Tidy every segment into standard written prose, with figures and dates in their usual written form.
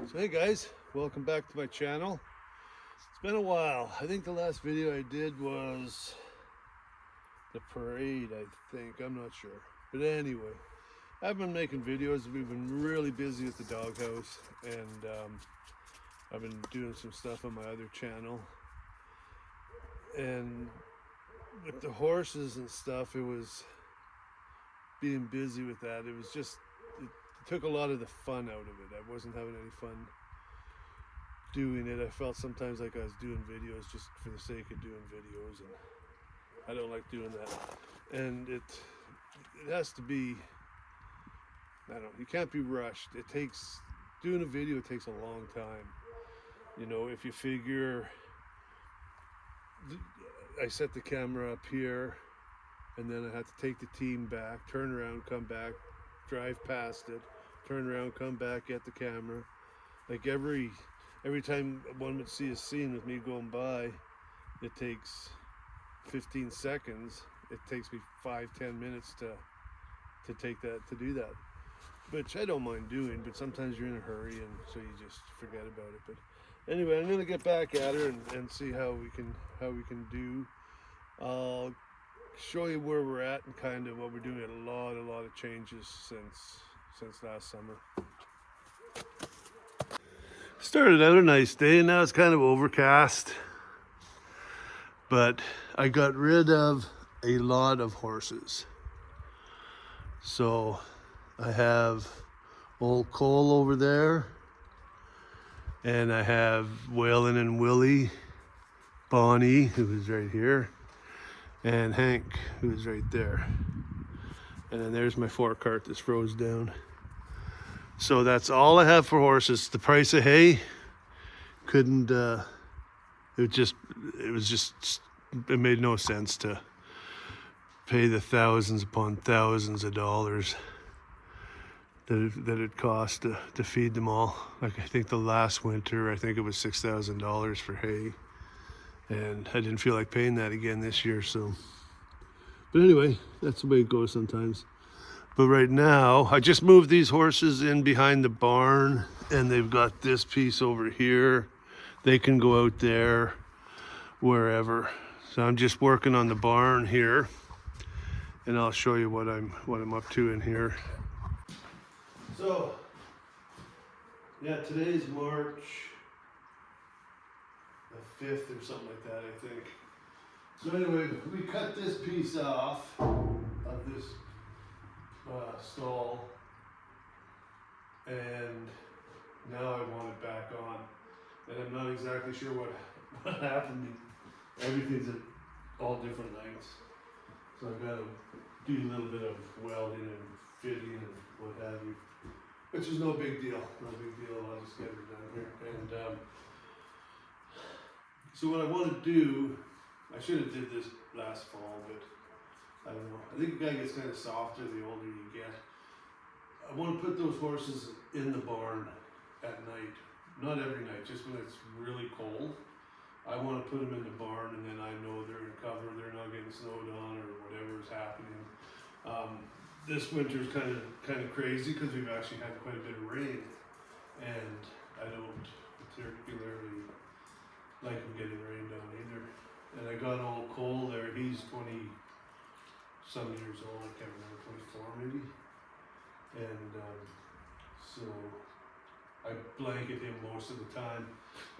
So hey guys, welcome back to my channel. It's been a while. I think the last video I did was the parade, I'm not sure. But anyway, I've been making videos. We've been really busy at the doghouse, and I've been doing some stuff on my other channel. And with the horses and stuff, it was being busy with that. It took a lot of the fun out of it. I wasn't having any fun doing it. I felt sometimes like I was doing videos just for the sake of doing videos, and I don't like doing that. And it has to be, I don't know, you can't be rushed. Doing a video takes a long time. You know, if you figure I set the camera up here, and then I had to take the team back, turn around, come back, drive past it, turn around, come back, get the camera. Like every time one would see a scene with me going by, it takes 15 seconds. It takes me 5-10 minutes to do that, which I don't mind doing, but sometimes you're in a hurry, and so you just forget about it. But anyway, I'm gonna get back at her and see how we can do. I'll show you where we're at and kind of what we're doing. A lot of changes since last summer. Started out a nice day, and now it's kind of overcast. But I got rid of a lot of horses. So I have old Cole over there, and I have Waylon and Willie, Bonnie, who is right here, and Hank, who is right there. And then there's my forecart that's froze down. So that's all I have for horses. The price of hay couldn't, it made no sense to pay the thousands upon thousands of dollars that it cost to feed them all. Like, I think the last winter, I think it was $6,000 for hay. And I didn't feel like paying that again this year, so. But anyway, that's the way it goes sometimes. But right now, I just moved these horses in behind the barn, and they've got this piece over here. They can go out there, wherever. So I'm just working on the barn here, and I'll show you what I'm up to in here. So, yeah, today's March the 5th or something like that, I think. So anyway, we cut this piece off of this stall, and now I want it back on, and I'm not exactly sure what happened. Everything's at all different lengths, so I've got to do a little bit of welding and fitting and what have you, which is no big deal. I'll just get it done here. And so what I want to do, I should have did this last fall, but I don't know. I think the guy gets kind of softer the older you get. I want to put those horses in the barn at night. Not every night, just when it's really cold. I want to put them in the barn, and then I know they're in cover, they're not getting snowed on or whatever is happening. This winter is kind of crazy because we've actually had quite a bit of rain, and I don't particularly like them getting rained on either. And I got old Cole there. He's 20-some years old. I can't remember, 24 maybe. And so I blanket him most of the time.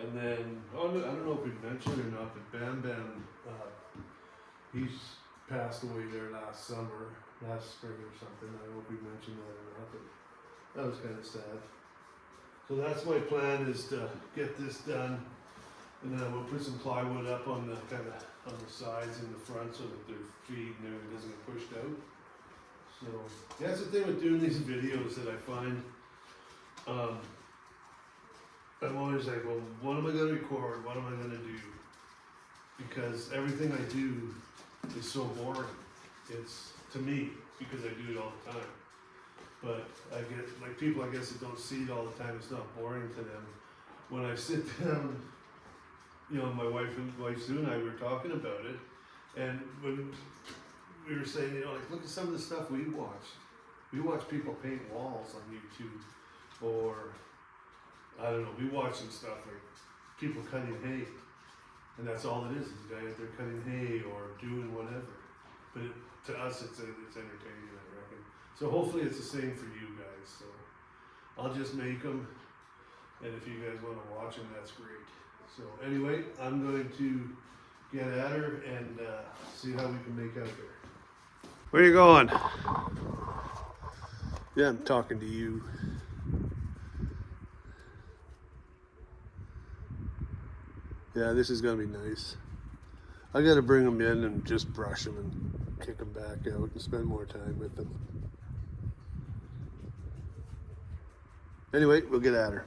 And then, I don't know if we mentioned or not, but Bam Bam, he's passed away there last spring or something. I don't know if we mentioned that or not, but that was kind of sad. So that's my plan, is to get this done, and then we'll put some plywood up on the sides and the front, so that their feed and everything doesn't get pushed out. So that's the thing with doing these videos that I find. I'm always like, well, what am I going to record? What am I going to do? Because everything I do is so boring. It's, to me, because I do it all the time. But I get, like, people, I guess, that don't see it all the time, it's not boring to them. When I sit down, you know, my wife Sue and I were talking about it, and when we were saying, you know, like, look at some of the stuff we watch. We watch people paint walls on YouTube, or I don't know, we watch some stuff like people cutting hay, and that's all it is a guy out there cutting hay or doing whatever. But to us, it's entertaining, I reckon. So hopefully it's the same for you guys. So I'll just make them, and if you guys want to watch them, that's great. So anyway, I'm going to get at her and see how we can make out there. Where are you going? Yeah, I'm talking to you. Yeah, this is gonna be nice. I gotta bring them in and just brush them and kick them back out and spend more time with them. Anyway, we'll get at her.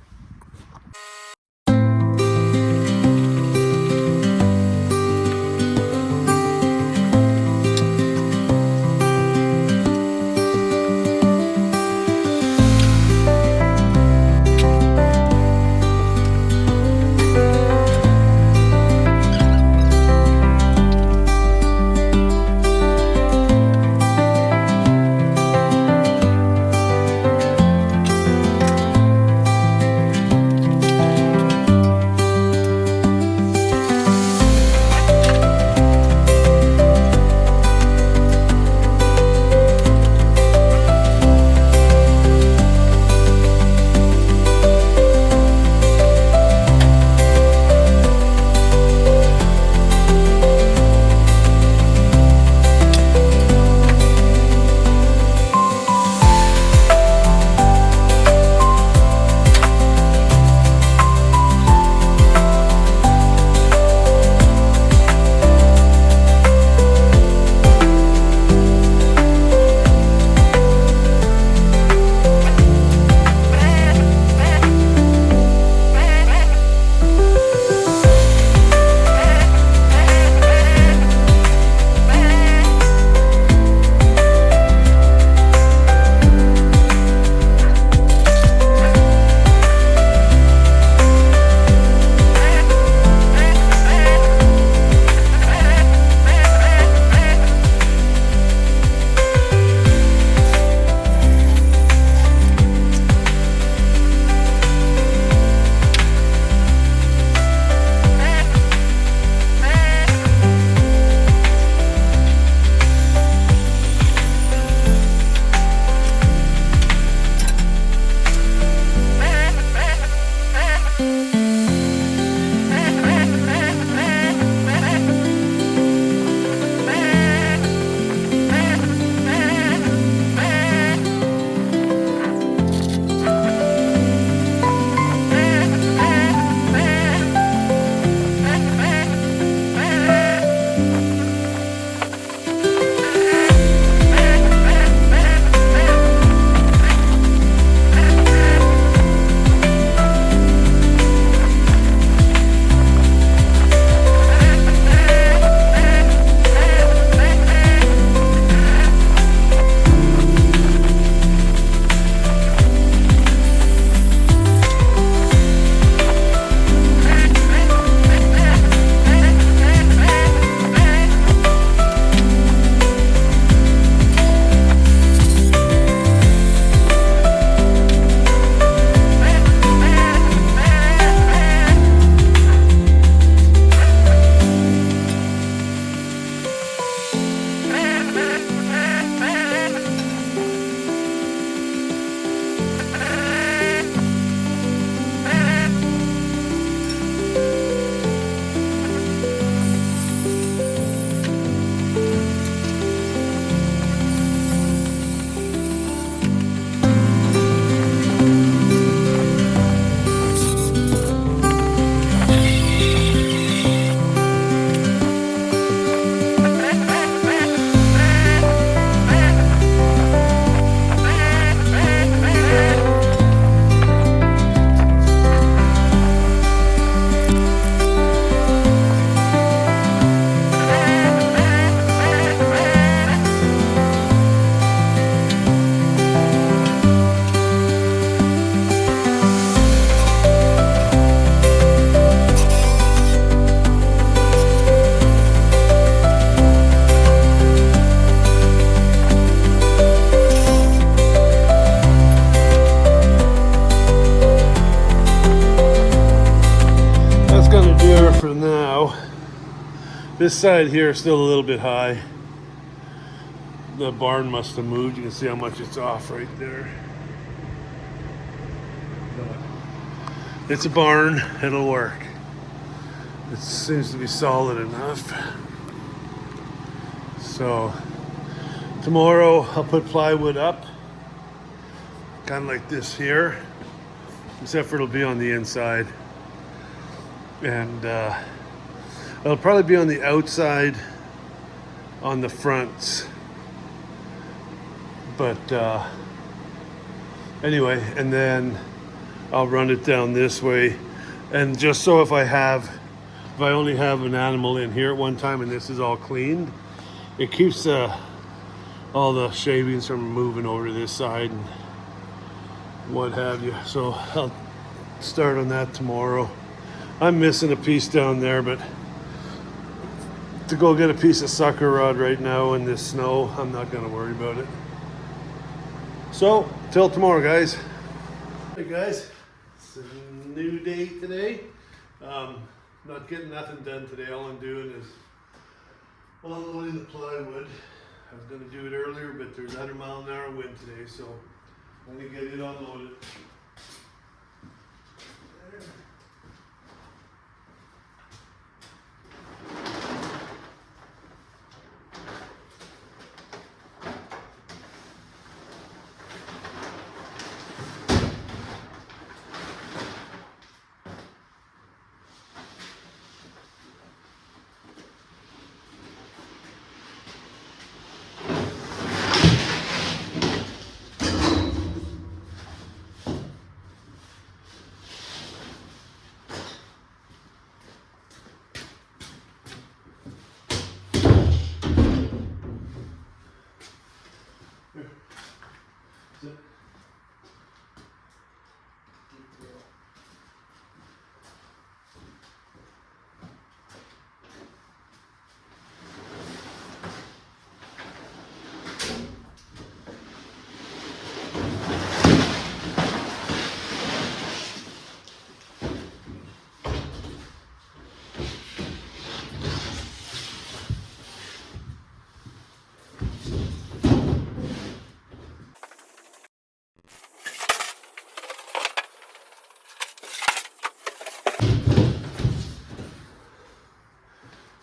for now. This side here is still a little bit high. The barn must have moved. You can see how much it's off right there. But it's a barn, it'll work. It seems to be solid enough. So tomorrow I'll put plywood up, kind of like this here, except for it'll be on the inside. And it'll probably be on the outside on the fronts. But anyway, and then I'll run it down this way. And just so if I only have an animal in here at one time and this is all cleaned, it keeps all the shavings from moving over to this side and what have you. So I'll start on that tomorrow. I'm missing a piece down there, but to go get a piece of sucker rod right now in this snow, I'm not gonna worry about it. So, till tomorrow, guys. Hey guys, it's a new day today. Not getting nothing done today. All I'm doing is unloading the plywood. I was gonna do it earlier, but there's 100-mile-an-hour wind today, so I'm gonna get it unloaded. There.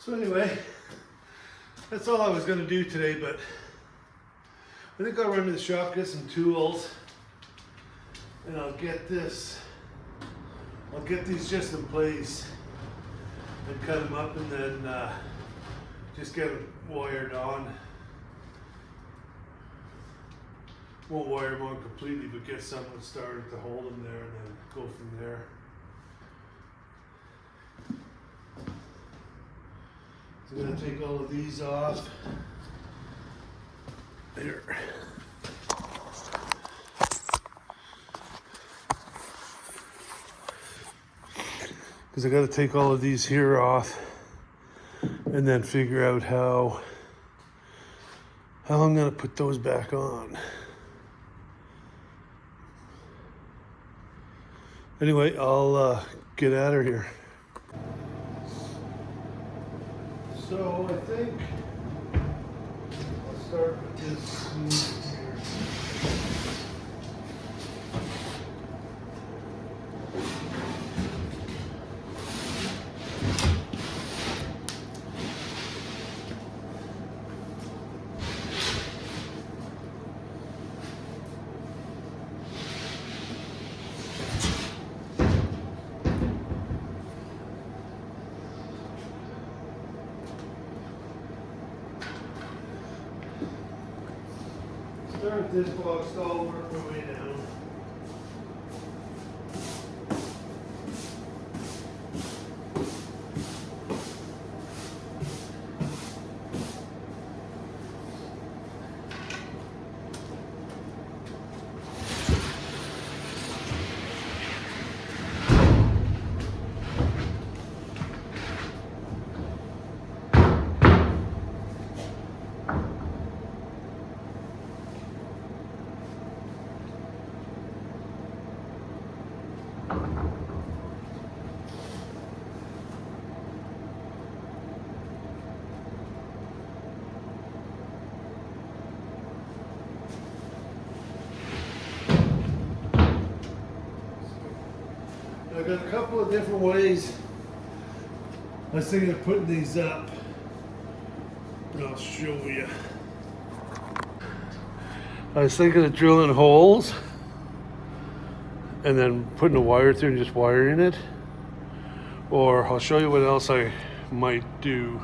So anyway, that's all I was going to do today, but I think I'll run to the shop, get some tools, and I'll get these just in place and cut them up, and then just get them wired on. Won't wire them on completely, but get something started to hold them there and then go from there. So I'm going to take all of these off. There. Because I got to take all of these here off and then figure out how I'm going to put those back on. Anyway, I'll get out of here. So I think I'll start with this sleeve here. Start with this box, I'll work my way down. I got a couple of different ways. I was thinking of putting these up. I'll show you. I was thinking of drilling holes and then putting a wire through and just wiring it. Or I'll show you what else I might do.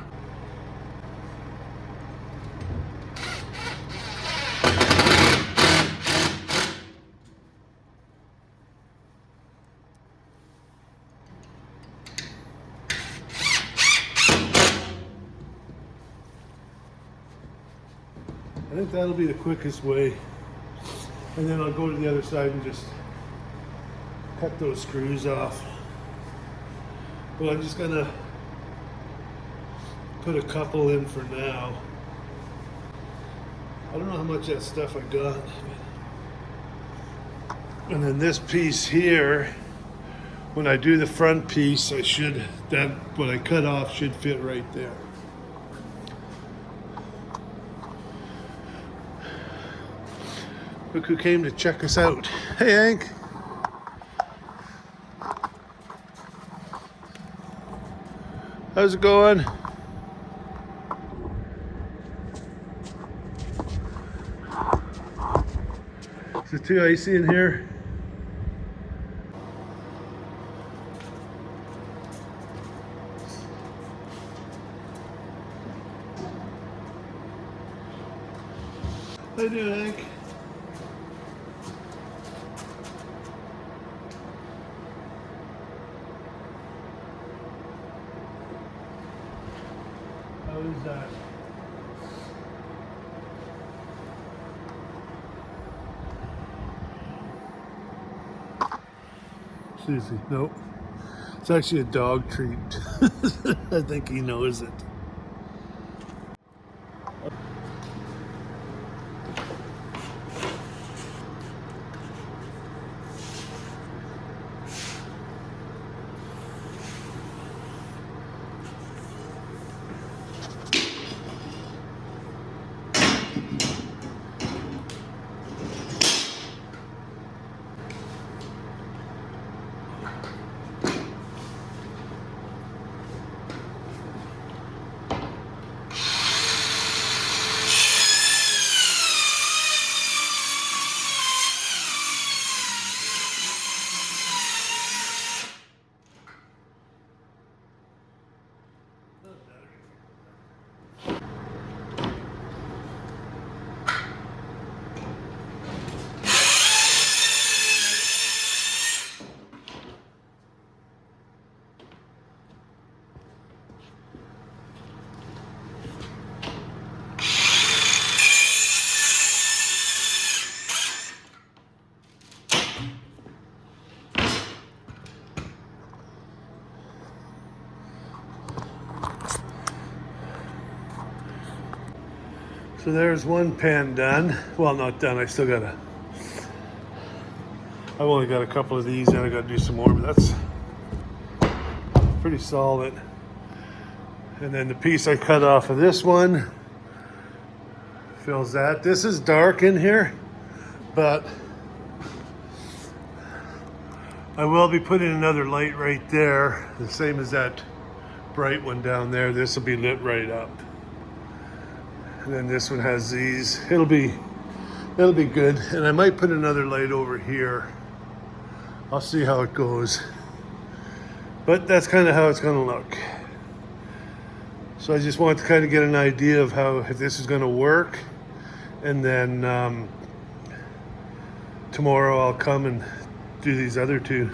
I think that'll be the quickest way. And then I'll go to the other side and just cut those screws off. But I'm just gonna put a couple in for now. I don't know how much of that stuff I got. And then this piece here, when I do the front piece, what I cut off should fit right there. Look who came to check us out. Hey, Hank. How's it going? Is it too icy in here? How you doing, Hank? How is that? Susie, nope. It's actually a dog treat. I think he knows it. So there's one pan done. Well, not done. I've only got a couple of these and I gotta do some more, but that's pretty solid. And then the piece I cut off of this one fills that. This is dark in here, but I will be putting another light right there, the same as that bright one down there. This will be lit right up. And then this one has these. It'll be good. And I might put another light over here. I'll see how it goes. But that's kind of how it's gonna look. So I just want to kind of get an idea of if this is gonna work. And then tomorrow I'll come and do these other two.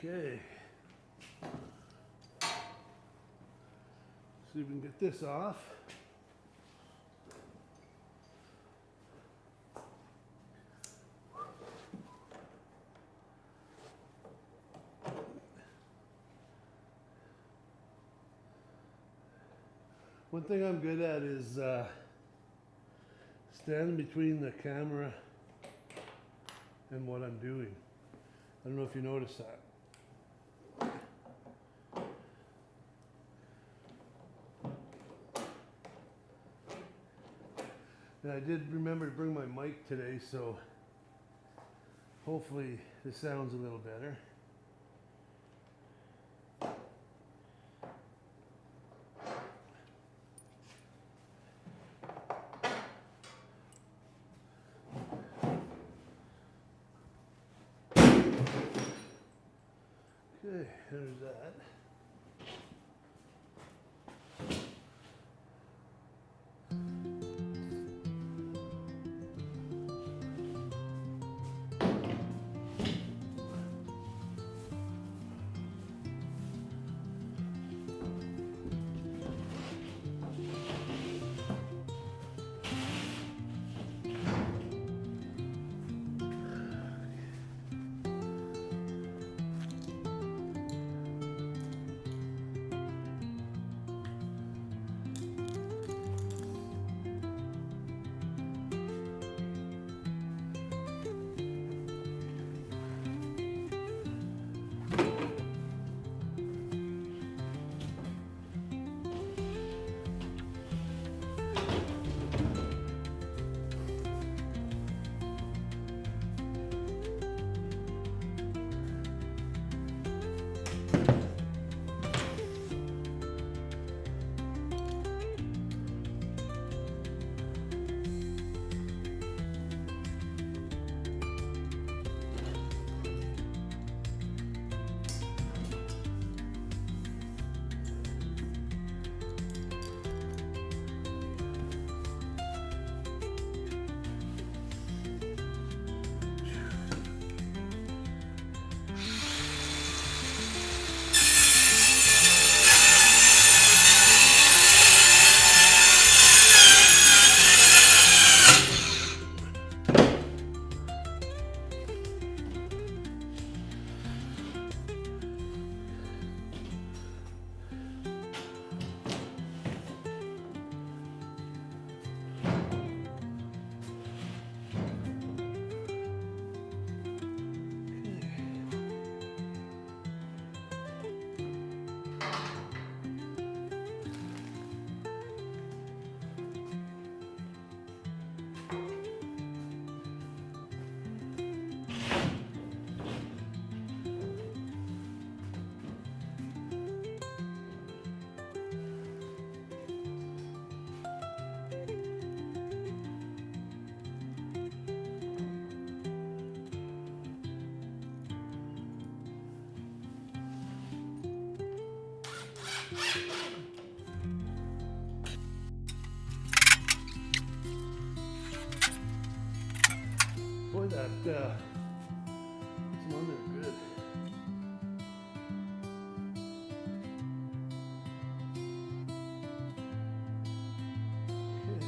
Okay. See if we can get this off. One thing I'm good at is standing between the camera and what I'm doing. I don't know if you noticed that. And I did remember to bring my mic today, so hopefully this sounds a little better. Okay, there's that. Boy, that it's on there good. Okay.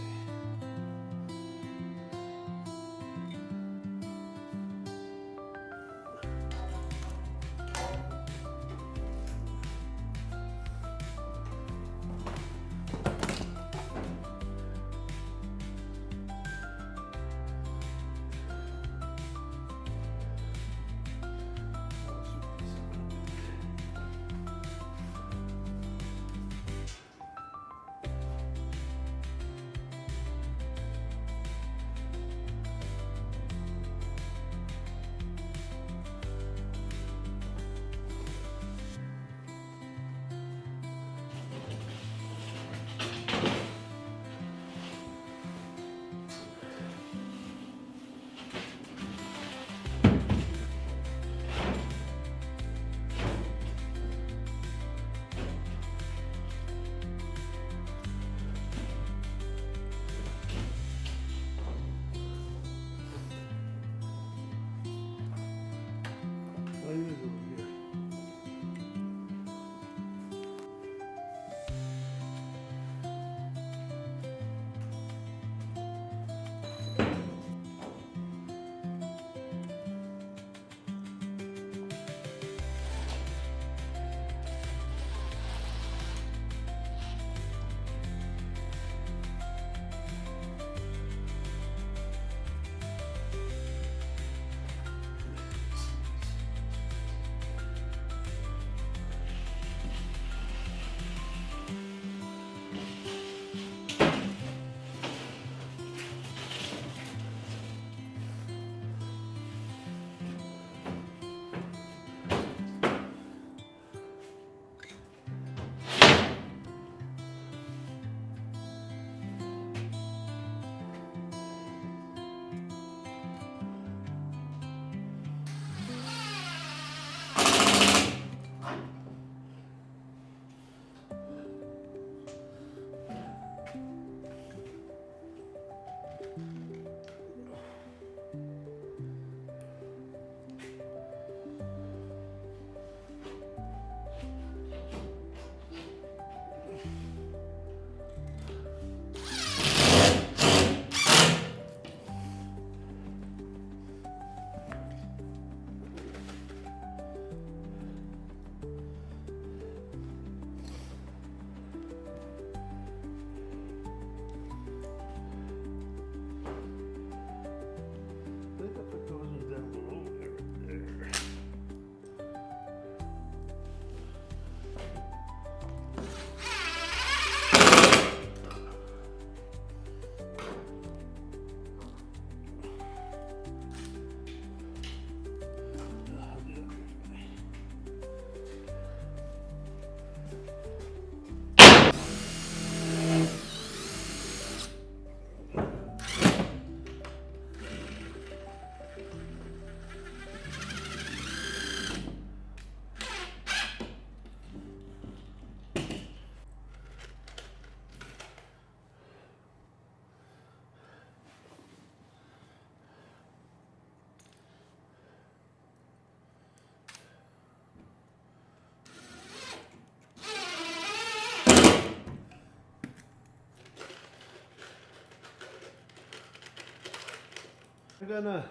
I'm gonna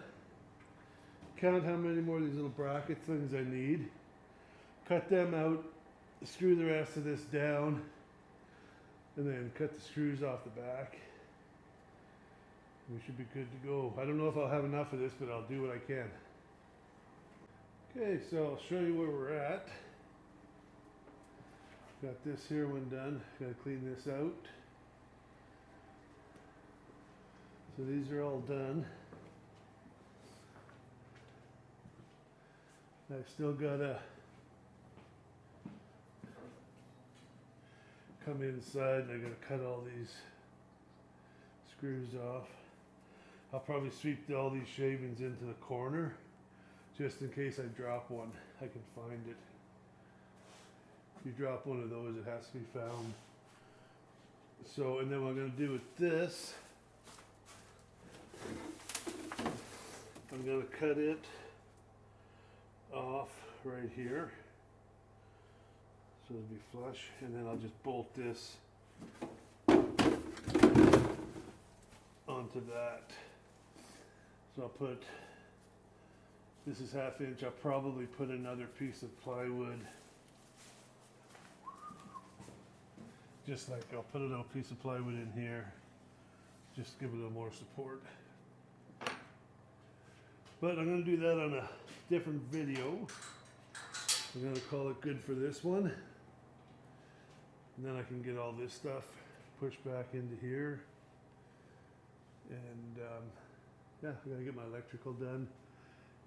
count how many more of these little bracket things I need, cut them out, screw the rest of this down, and then cut the screws off the back. We should be good to go. I don't know if I'll have enough of this, but I'll do what I can. Okay, so I'll show you where we're at. Got this here one done. Gotta clean this out. So these are all done. I still gotta come inside and I gotta cut all these screws off. I'll probably sweep all these shavings into the corner just in case I drop one. I can find it. If you drop one of those, it has to be found. So, and then what I'm gonna do with this, I'm gonna cut it off right here so it'll be flush, and then I'll just bolt this onto that. So I'll put, this is 1/2 inch, I'll probably put another piece of plywood, just like I'll put a little piece of plywood in here, just give it a little more support. But I'm going to do that on a different video. I'm going to call it good for this one. And then I can get all this stuff pushed back into here. And yeah, I got to get my electrical done.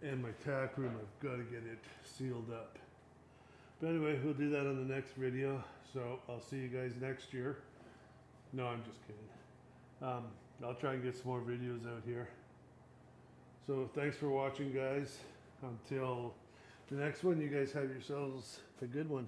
And my tack room, I've got to get it sealed up. But anyway, we'll do that on the next video. So I'll see you guys next year. No, I'm just kidding. I'll try and get some more videos out here. So thanks for watching, guys. Until the next one, you guys have yourselves a good one.